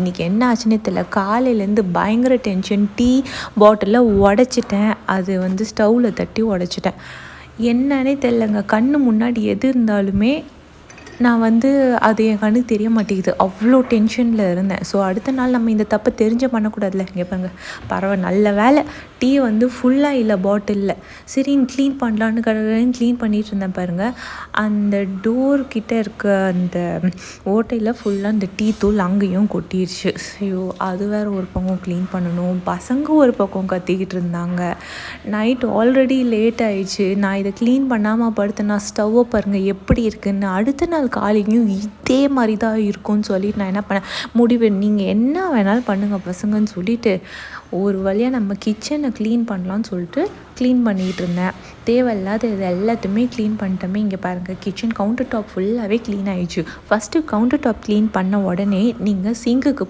இன்றைக்கி என்ன ஆச்சுன்னே தெரியல. காலையிலேருந்து பயங்கர டென்ஷன். டீ பாட்டிலில் உடச்சிட்டேன். அது வந்து ஸ்டவ்வில் தட்டி உடச்சிட்டேன். என்னன்னே தெரிலங்க. கண்ணு முன்னாடி எது இருந்தாலுமே நான் வந்து அது என் கண்ணுக்கு தெரிய மாட்டேங்குது. அவ்வளோ டென்ஷனில் இருந்தேன். ஸோ அடுத்த நாள் நம்ம இந்த தப்பை தெரிஞ்ச பண்ணக்கூடாதுல்ல. இங்கே பாருங்க, பரவாயில்ல, நல்ல வேலை டீ வந்து ஃபுல்லாக இல்லை பாட்டிலில். சரின்னு க்ளீன் பண்ணலான்னு கடற்கரைன்னு க்ளீன் பண்ணிகிட்டு இருந்தேன் பாருங்கள். அந்த டோர் கிட்டே இருக்க அந்த ஓட்டையில் ஃபுல்லாக அந்த டீ தூள் அங்கேயும் கொட்டிடுச்சு. ஐயோ, அது வேறு ஒரு பக்கம் க்ளீன் பண்ணணும். பசங்க ஒரு பக்கம் கத்திக்கிட்டு இருந்தாங்க. நைட் ஆல்ரெடி லேட் ஆயிடுச்சு. நான் இதை க்ளீன் பண்ணாமல் படுத்தேன்னா ஸ்டவ்வை பாருங்கள் எப்படி இருக்குன்னு. அடுத்த நாள் காலையிலையும் இதே மாதிரி தான் இருக்கும்னு சொல்லிட்டு நான் என்ன பண்ணேன், நீங்கள் என்ன வேணாலும் பண்ணுங்கள் பசங்கன்னு சொல்லிவிட்டு ஒரு வழியாக நம்ம கிச்சனை க்ளீன் பண்ணலான்னு சொல்லிட்டு க்ளீன் பண்ணிகிட்டு இருந்தேன். தேவையில்லாத இது எல்லாத்தையுமே க்ளீன் பண்ணிட்டோமே. இங்கே பாருங்கள், கிச்சன் கவுண்டர் டாப் ஃபுல்லாகவே க்ளீன் ஆகிடுச்சு. ஃபஸ்ட்டு கவுண்டர் டாப் க்ளீன் பண்ண உடனே நீங்கள் சிங்குக்கு போய்